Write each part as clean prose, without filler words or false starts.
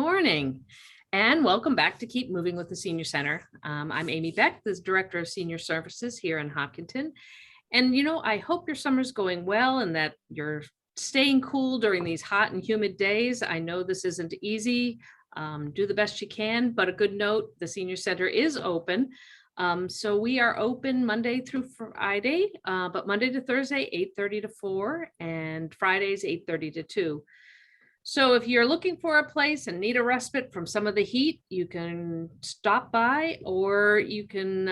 morning, and welcome back to Keep Moving with the Senior Center. I'm Amy Beck, the Director of Senior Services here in Hopkinton. And I hope your summer's going well and that you're staying cool during these hot and humid days. I know this isn't easy. Do the best you can, but a good note, the Senior Center is open. So we are open Monday through Friday, but Monday to Thursday, 8:30 to 4, and Fridays, 8:30 to 2. So if you're looking for a place and need a respite from some of the heat, you can stop by, or you can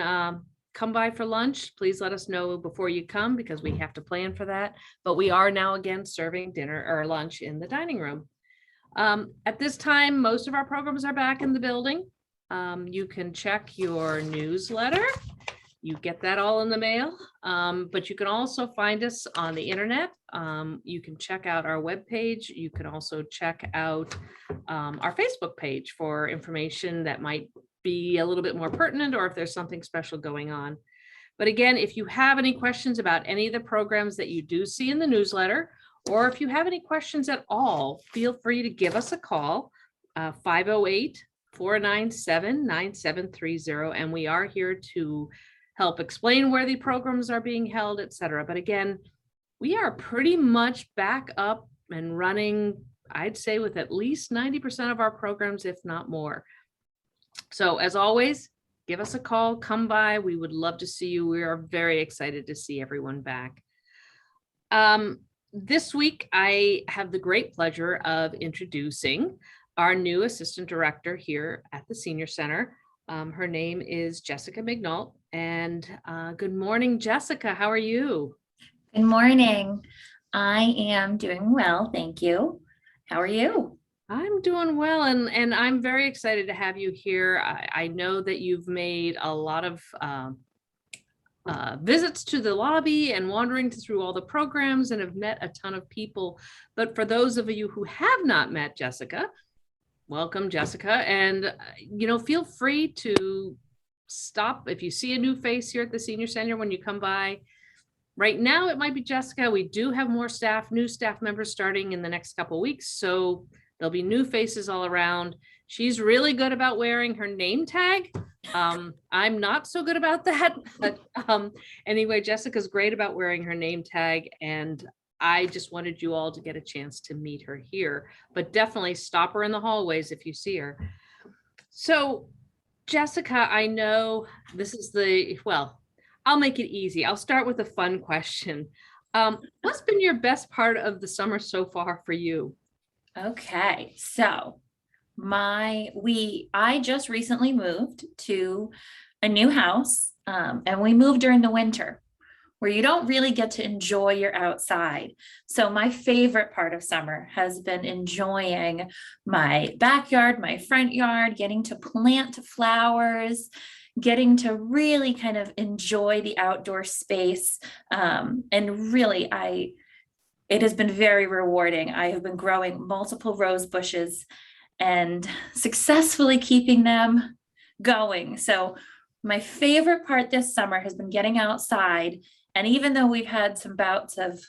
come by for lunch. Please let us know before you come because we have to plan for that. But we are now again serving dinner or lunch in the dining room. At this time, most of our programs are back in the building. You can check your newsletter. You get that all in the mail, but you can also find us on the internet. You can check out our webpage. You can also check out our Facebook page for information that might be a little bit more pertinent, or if there's something special going on. But again, if you have any questions about any of the programs that you do see in the newsletter, or if you have any questions at all, feel free to give us a call, 508-497-9730, and we are here to help explain where the programs are being held, etc. But again, we are pretty much back up and running, I'd say, with at least 90% of our programs, if not more. So as always, give us a call, come by. We would love to see you. We are very excited to see everyone back. This week, I have the great pleasure of introducing our new assistant director here at the Senior Center. Her name is Jessica McNult. And good morning, Jessica. How are you? Good morning. I am doing well, thank you. How are you? I'm doing well, and I'm very excited to have you here. I know that you've made a lot of visits to the lobby and wandering through all the programs and have met a ton of people. But for those of you who have not met Jessica, welcome, Jessica. And, feel free to stop if you see a new face here at the Senior Center when you come by. Right now, it might be Jessica. We do have more new staff members starting in the next couple of weeks. So there'll be new faces all around. She's really good about wearing her name tag. I'm not so good about that. But anyway, Jessica's great about wearing her name tag. And I just wanted you all to get a chance to meet her here. But definitely stop her in the hallways if you see her. So Jessica, I know this is I'll make it easy. I'll start with a fun question. What's been your best part of the summer so far for you? Okay, so I just recently moved to a new house, and we moved during the winter, where you don't really get to enjoy your outside. So my favorite part of summer has been enjoying my backyard, my front yard, getting to plant flowers, getting to really kind of enjoy the outdoor space. And really, it has been very rewarding. I have been growing multiple rose bushes and successfully keeping them going. So my favorite part this summer has been getting outside. And even though we've had some bouts of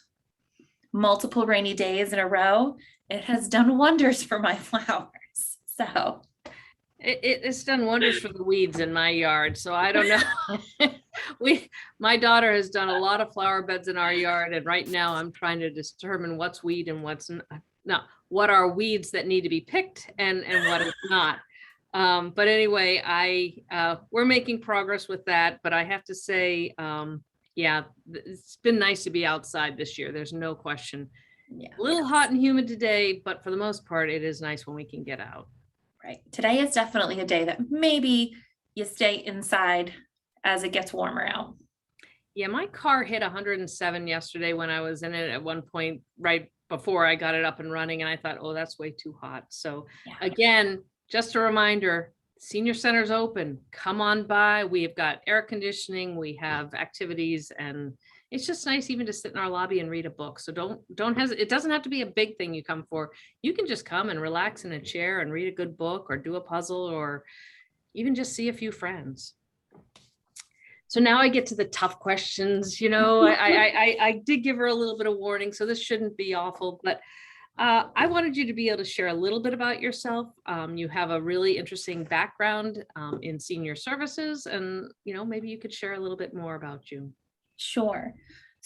multiple rainy days in a row, it has done wonders for my flowers. So it's done wonders for the weeds in my yard. So I don't know. My daughter has done a lot of flower beds in our yard. And right now I'm trying to determine what's weed and what's not, what are weeds that need to be picked and what is not. But anyway, we're making progress with that. But I have to say, yeah, it's been nice to be outside this year. There's no question. Yeah. A little hot and humid today, but for the most part, it is nice when we can get out. Right. Today is definitely a day that maybe you stay inside as it gets warmer out. Yeah, my car hit 107 yesterday when I was in it at one point right before I got it up and running. And I thought, oh, that's way too hot. So again, just a reminder, Senior Center's open. Come on by. We've got air conditioning. We have activities, and it's just nice even to sit in our lobby and read a book. So don't hesitate. It doesn't have to be a big thing you come for. You can just come and relax in a chair and read a good book or do a puzzle or even just see a few friends. So now I get to the tough questions. I did give her a little bit of warning, so this shouldn't be awful, but I wanted you to be able to share a little bit about yourself. You have a really interesting background in senior services, and maybe you could share a little bit more about you. Sure.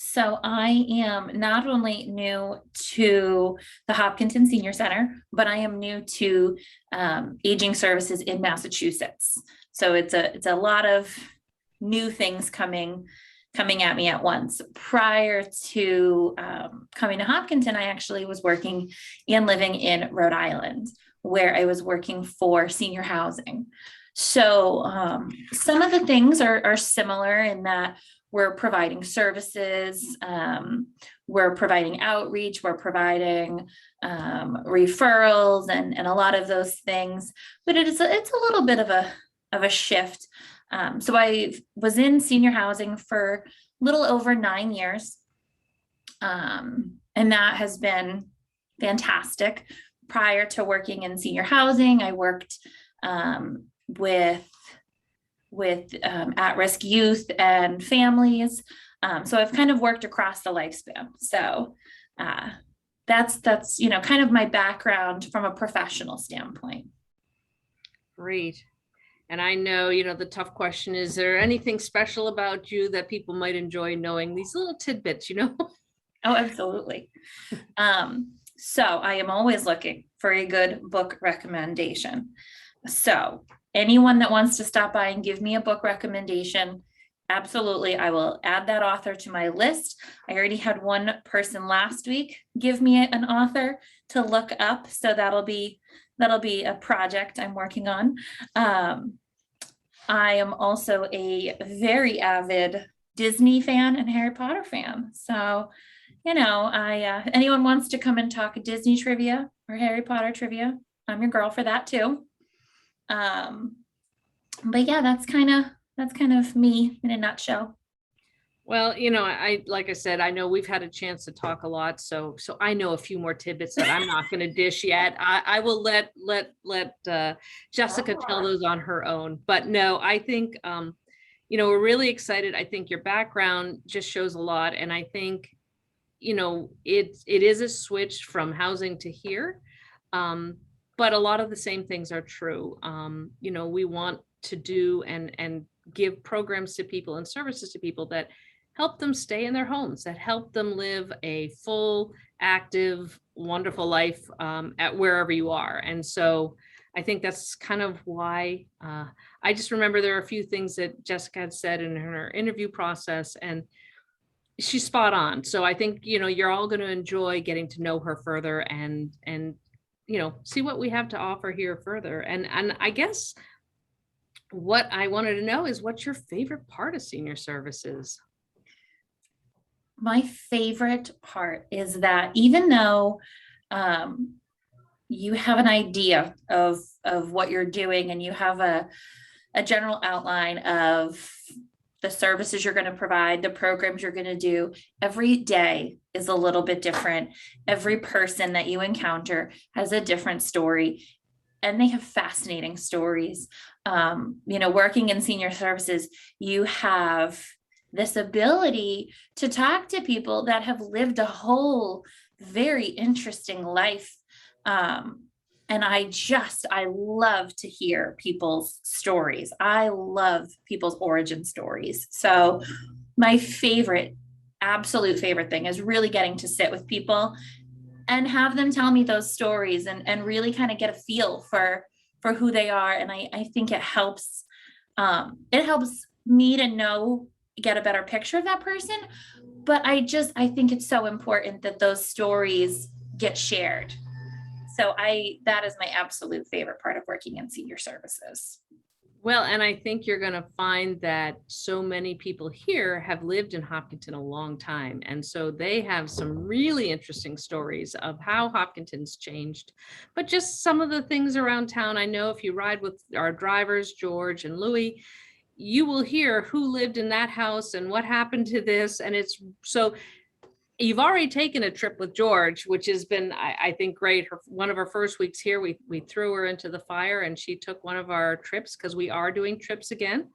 So I am not only new to the Hopkinton Senior Center, but I am new to aging services in Massachusetts. So it's a lot of new things coming at me at once. Prior to coming to Hopkinton, I actually was working and living in Rhode Island, where I was working for senior housing. So some of the things are similar in that we're providing services, we're providing outreach, we're providing referrals and a lot of those things, but it's a little bit of a shift. So I was in senior housing for a little over 9 years. And that has been fantastic. Prior to working in senior housing, I worked with at-risk youth and families. So I've kind of worked across the lifespan. So that's kind of my background from a professional standpoint. Great. And I know, the tough question is there anything special about you that people might enjoy knowing, these little tidbits, Oh, absolutely. So I am always looking for a good book recommendation. So anyone that wants to stop by and give me a book recommendation, absolutely, I will add that author to my list. I already had one person last week give me an author to look up. So that'll be a project I'm working on. I am also a very avid Disney fan and Harry Potter fan. So, anyone wants to come and talk Disney trivia or Harry Potter trivia, I'm your girl for that too. But yeah, that's kind of me in a nutshell. Well, like I said, I know we've had a chance to talk a lot, so I know a few more tidbits that I'm not going to dish yet. I will let Jessica tell those on her own. But no, I think we're really excited. I think your background just shows a lot, and I think it is a switch from housing to here, but a lot of the same things are true. We want to do and give programs to people and services to people that help them stay in their homes, that help them live a full, active, wonderful life at wherever you are. And so I think that's kind of why I just remember there are a few things that Jessica had said in her interview process, and she's spot on. So I think, you're all going to enjoy getting to know her further and see what we have to offer here further. And I guess what I wanted to know is, what's your favorite part of senior services? My favorite part is that even though you have an idea of what you're doing and you have a general outline of the services you're going to provide, the programs you're going to do, every day is a little bit different. Every person that you encounter has a different story, and they have fascinating stories. Working in senior services, you have this ability to talk to people that have lived a whole very interesting life. And I love to hear people's stories. I love people's origin stories. So my absolute favorite thing is really getting to sit with people and have them tell me those stories and really kind of get a feel for who they are. And I think it helps me to get a better picture of that person. But I think it's so important that those stories get shared. So that is my absolute favorite part of working in senior services. Well, and I think you're going to find that so many people here have lived in Hopkinton a long time. And so they have some really interesting stories of how Hopkinton's changed, but just some of the things around town. I know if you ride with our drivers, George and Louie, you will hear who lived in that house and what happened to this. And it's so you've already taken a trip with George, which has been, I think, great. One of her first weeks here, we threw her into the fire and she took one of our trips, because we are doing trips again.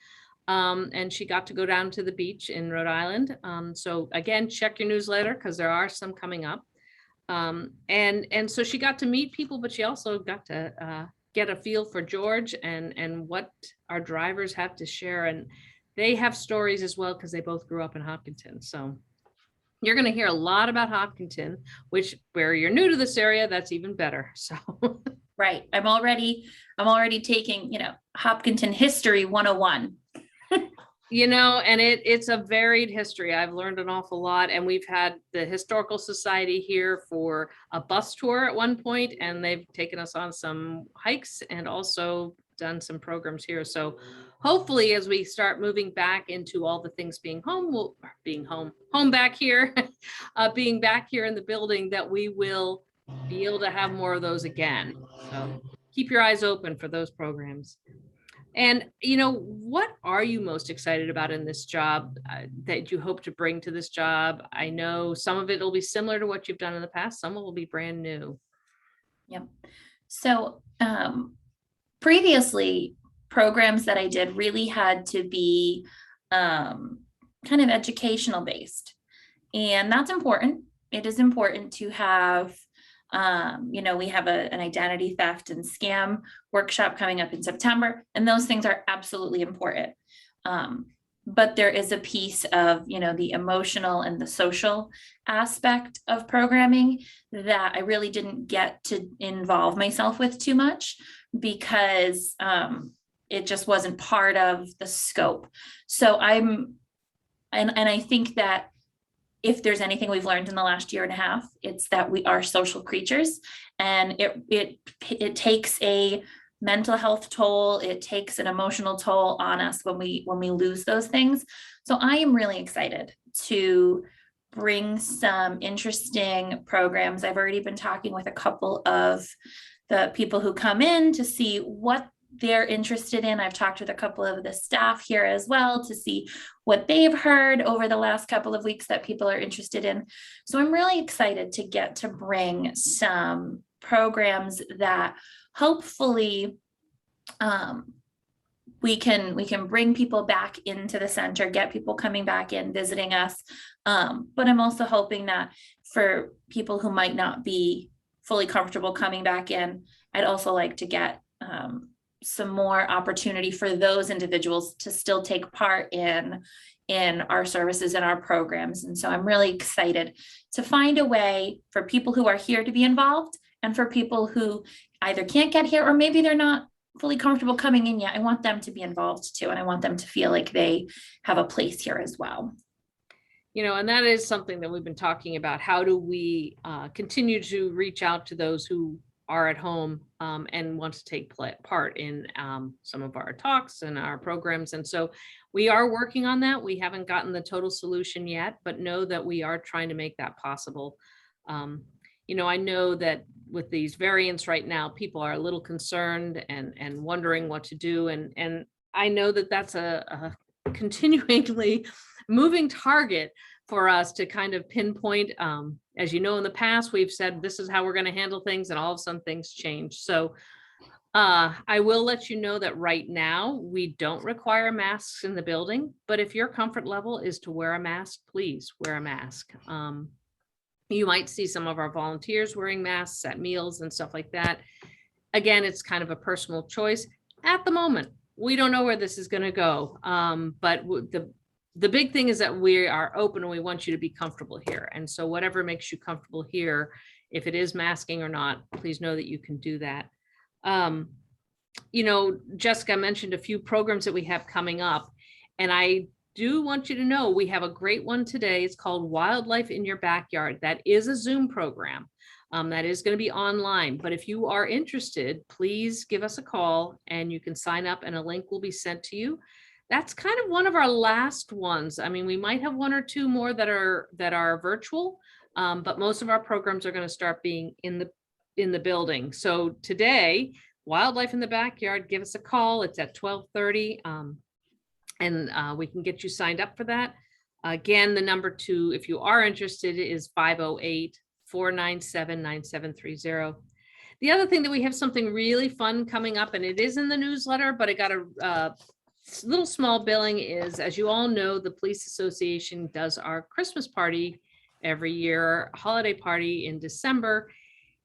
And she got to go down to the beach in Rhode Island. So again, check your newsletter because there are some coming up. And so she got to meet people, but she also got to get a feel for George and what our drivers have to share. And they have stories as well because they both grew up in Hopkinton. So you're going to hear a lot about Hopkinton, which where you're new to this area, that's even better. So Right. I'm already taking, Hopkinton History 101. and it's a varied history. I've learned an awful lot, and we've had the Historical Society here for a bus tour at one point, and they've taken us on some hikes and also done some programs here. So hopefully as we start moving back into all the things being home, home back here, being back here in the building, that we will be able to have more of those again. So keep your eyes open for those programs. And, what are you most excited about in this job that you hope to bring to this job? I know some of it will be similar to what you've done in the past. Some will be brand new. Yep. So previously, programs that I did really had to be kind of educational based. And that's important. It is important to have, we have an identity theft and scam workshop coming up in September, and those things are absolutely important. But there is a piece of, the emotional and the social aspect of programming that I really didn't get to involve myself with too much because it just wasn't part of the scope. So and I think that if there's anything we've learned in the last year and a half, it's that we are social creatures, and it takes a mental health toll. It takes an emotional toll on us when we lose those things. So I am really excited to bring some interesting programs. I've already been talking with a couple of the people who come in to see what they're interested in. I've talked with a couple of the staff here as well to see what they've heard over the last couple of weeks that people are interested in. So I'm really excited to get to bring some programs that hopefully we can bring people back into the center, get people coming back in, visiting us. But I'm also hoping that for people who might not be fully comfortable coming back in, I'd also like to get some more opportunity for those individuals to still take part in our services and our programs. And so I'm really excited to find a way for people who are here to be involved, and for people who either can't get here or maybe they're not fully comfortable coming in yet. I want them to be involved too. And I want them to feel like they have a place here as well. And that is something that we've been talking about. How do we continue to reach out to those who are at home and want to take part in some of our talks and our programs. And so we are working on that. We haven't gotten the total solution yet, but know that we are trying to make that possible. I know that with these variants right now, people are a little concerned and wondering what to do. And I know that that's a continually moving target for us to kind of pinpoint. As you know, in the past, we've said this is how we're going to handle things, and all of a sudden things change. So I will let you know that right now we don't require masks in the building, but if your comfort level is to wear a mask, please wear a mask. You might see some of our volunteers wearing masks at meals and stuff like that. Again, it's kind of a personal choice. At the moment, we don't know where this is going to go, but the big thing is that we are open and we want you to be comfortable here. And so whatever makes you comfortable here, if it is masking or not, please know that you can do that. Jessica mentioned a few programs that we have coming up, and I do want you to know we have a great one today. It's called Wildlife in Your Backyard. That is a Zoom program. That is going to be online, but if you are interested, please give us a call and you can sign up and a link will be sent to you. That's kind of one of our last ones. I mean, we might have one or two more that are virtual, but most of our programs are going to start being in the building. So today, Wildlife in the Backyard, give us a call. It's at 12:30, and we can get you signed up for that. Again, the number to, if you are interested, is 508-497-9730. The other thing that we have something really fun coming up, and it is in the newsletter, but it got a little small billing, is, as you all know, the Police Association does our Christmas party every year holiday party in December.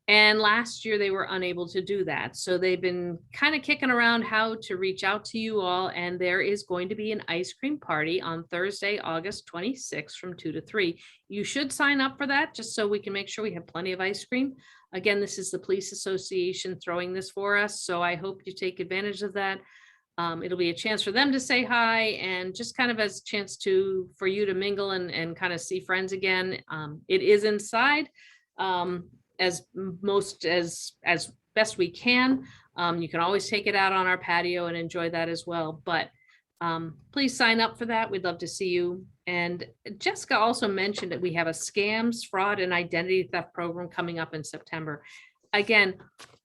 And last year they were unable to do that. So they've been kind of kicking around how to reach out to you all. And there is going to be an ice cream party on Thursday, August 26th from 2 to 3. You should sign up for that just so we can make sure we have plenty of ice cream. Again, this is the Police Association throwing this for us. So I hope you take advantage of that. It'll be a chance for them to say hi and just kind of as a chance for you to mingle and kind of see friends again. It is inside. As best we can. You can always take it out on our patio and enjoy that as well. But please sign up for that. We'd love to see you. And Jessica also mentioned that we have a scams, fraud, and identity theft program coming up in September. Again,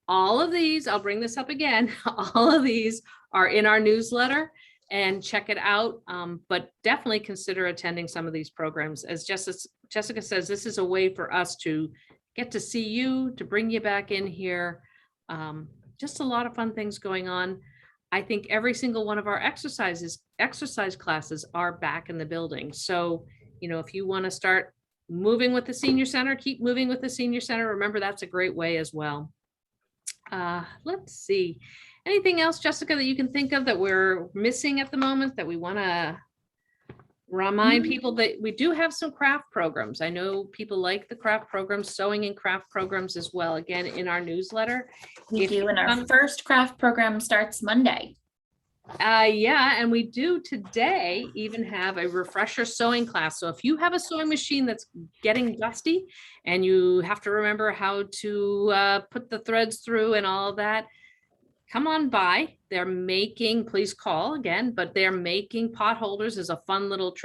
all of these, I'll bring this up again, all of these are in our newsletter and check it out. But definitely consider attending some of these programs. As Jessica says, this is a way for us to get to see you, to bring you back in here. Just a lot of fun things going on. I think every single one of our exercise classes are back in the building. So, if you want to start moving with the senior center, keep moving with the senior center. Remember, that's a great way as well. Let's see. Anything else, Jessica, that you can think of that we're missing at the moment that we want to remind people that we do have some craft programs? I know people like the craft programs, sewing and craft programs as well, again, in our newsletter. We do, and our first craft program starts Monday. Yeah, and we do today even have a refresher sewing class. So if you have a sewing machine that's getting dusty and you have to remember how to put the threads through and all of that, come on by. They're making, please call again, but they're making pot holders as a fun little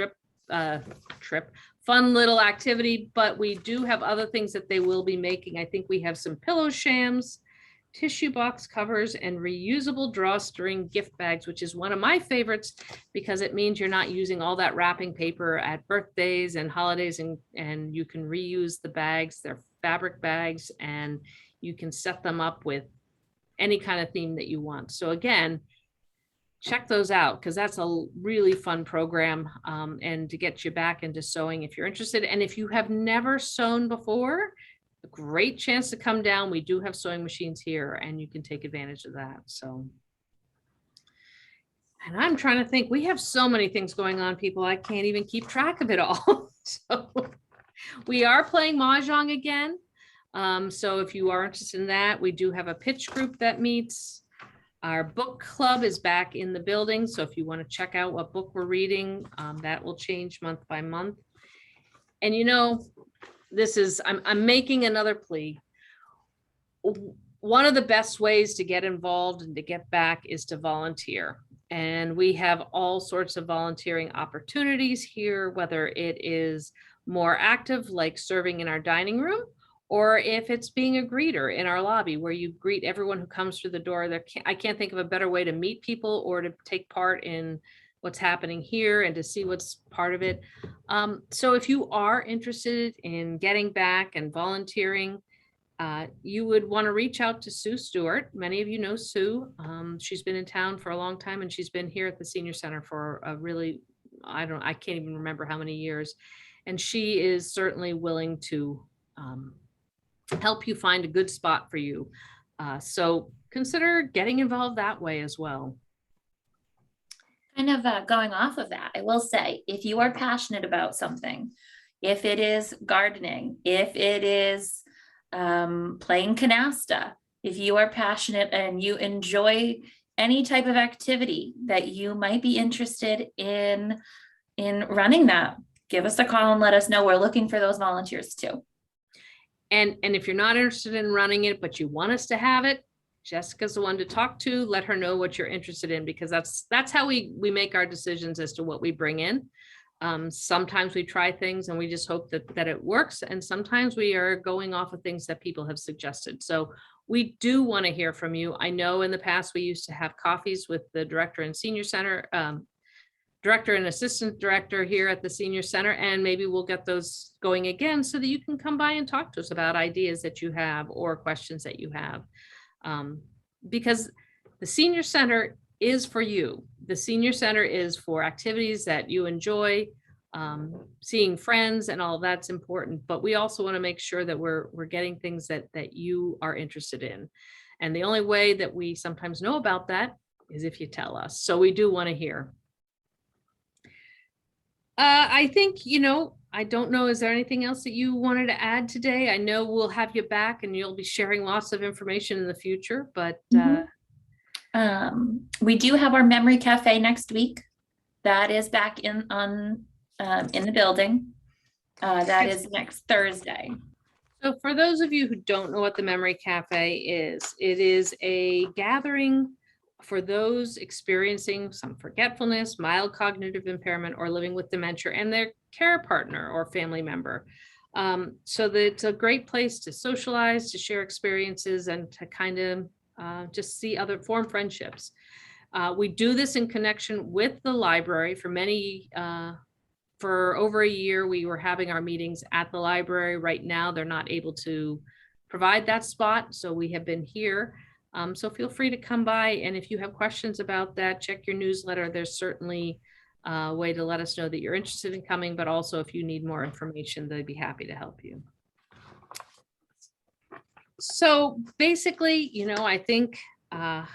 fun little activity. But we do have other things that they will be making. I think we have some pillow shams, tissue box covers, and reusable drawstring gift bags, which is one of my favorites because it means you're not using all that wrapping paper at birthdays and holidays, and you can reuse the bags. They're fabric bags, and you can set them up with any kind of theme that you want. So again, check those out because that's a really fun program, and to get you back into sewing if you're interested. And if you have never sewn before, a great chance to come down. We do have sewing machines here and you can take advantage of that. So, and I'm trying to think, we have so many things going on, people. I can't even keep track of it all. So we are playing Mahjong again. So if you are interested in that, we do have a pitch group that meets. Our book club is back in the building. So if you want to check out what book we're reading, that will change month by month. And I'm making another plea. One of the best ways to get involved and to get back is to volunteer. And we have all sorts of volunteering opportunities here, whether it is more active, like serving in our dining room, or if it's being a greeter in our lobby where you greet everyone who comes through the door. I can't think of a better way to meet people or to take part in what's happening here and to see what's part of it. So if you are interested in getting back and volunteering, you would want to reach out to Sue Stewart. Many of you know Sue. She's been in town for a long time and she's been here at the Senior Center for a really, I can't even remember how many years. And she is certainly willing to help you find a good spot for you. So consider getting involved that way as well. Kind of going off of that, I will say, if you are passionate about something, if it is gardening, if it is playing canasta, if you are passionate and you enjoy any type of activity that you might be interested in running, that, give us a call and let us know. We're looking for those volunteers too. And if you're not interested in running it, but you want us to have it, Jessica's the one to talk to. Let her know what you're interested in, because that's how we make our decisions as to what we bring in. Sometimes we try things and we just hope that it works. And sometimes we are going off of things that people have suggested. So we do want to hear from you. I know in the past we used to have coffees with the director and senior center, director and assistant director here at the Senior Center, and maybe we'll get those going again so that you can come by and talk to us about ideas that you have or questions that you have. Because the Senior Center is for you. The Senior Center is for activities that you enjoy. seeing friends and all of that's important, but we also want to make sure that we're getting things that you are interested in. And the only way that we sometimes know about that is if you tell us. So we do want to hear. I think, I don't know, is there anything else that you wanted to add today? I know we'll have you back and you'll be sharing lots of information in the future, but We do have our memory cafe next week. That is back in the building. That is next Thursday. So for those of you who don't know what the Memory Cafe is, it is a gathering for those experiencing some forgetfulness, mild cognitive impairment, or living with dementia and their care partner or family member. So that it's a great place to socialize, to share experiences, and to kind of just see form friendships. We do this in connection with the library. For over a year, we were having our meetings at the library. Right now, they're not able to provide that spot, so we have been here. So feel free to come by, and if you have questions about that, check your newsletter. There's certainly a way to let us know that you're interested in coming, but also if you need more information, they'd be happy to help you. So basically, I think I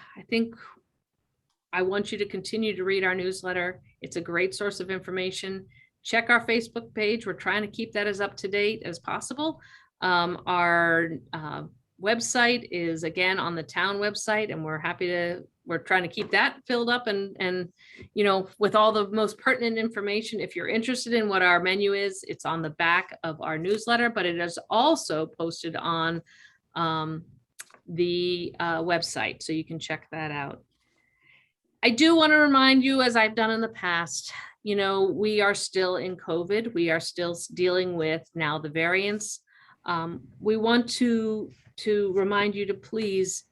want you to continue to read our newsletter. It's a great source of information. Check our Facebook page. We're trying to keep that as up to date as possible. Our website is again on the town website, and we're trying to keep that filled up and with all the most pertinent information. If you're interested in what our menu is, it's on the back of our newsletter, but it is also posted on the website, so you can check that out. I do want to remind you, as I've done in the past, we are still in COVID. We are still dealing with now the variants. We want to remind you to please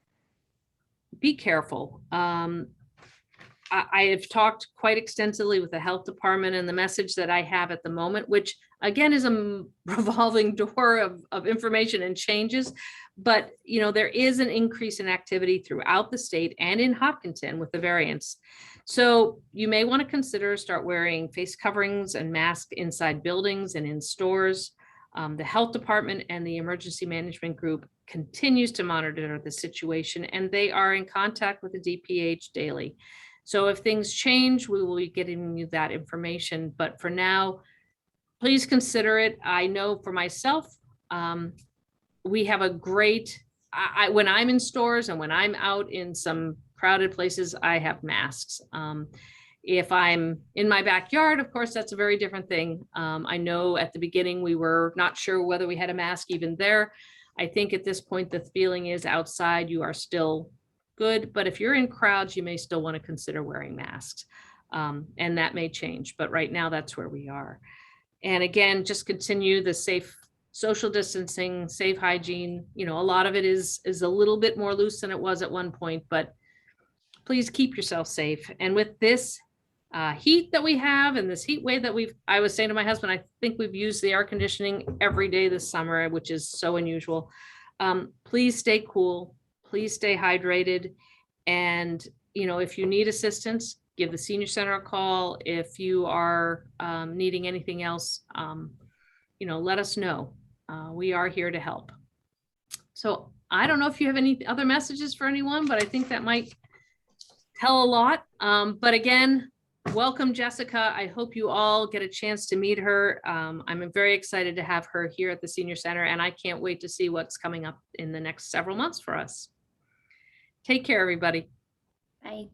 be careful. I have talked quite extensively with the health department, and the message that I have at the moment, which again is a revolving door of information and changes, but there is an increase in activity throughout the state and in Hopkinton with the variants. So you may want to consider start wearing face coverings and masks inside buildings and in stores. The health department and the emergency management group continues to monitor the situation, and they are in contact with the DPH daily. So if things change, we will be getting you that information. But for now, please consider it. I know for myself, we have a great, when I'm in stores and when I'm out in some crowded places, I have masks. If I'm in my backyard, of course, that's a very different thing. I know at the beginning, we were not sure whether we had a mask even there. I think at this point, the feeling is outside, you are still good, but if you're in crowds, you may still want to consider wearing masks. And that may change, but right now that's where we are. And again, just continue the safe social distancing, safe hygiene. A lot of it is a little bit more loose than it was at one point, but please keep yourself safe. And with this heat that we have and this heat wave that I was saying to my husband, I think we've used the air conditioning every day this summer, which is so unusual. Please stay cool, please stay hydrated. And, if you need assistance, give the senior center a call. If you are needing anything else, let us know. We are here to help. So I don't know if you have any other messages for anyone, but I think that might tell a lot. But again, welcome, Jessica. I hope you all get a chance to meet her. I'm very excited to have her here at the senior center, and I can't wait to see what's coming up in the next several months for us. Take care, everybody. Bye.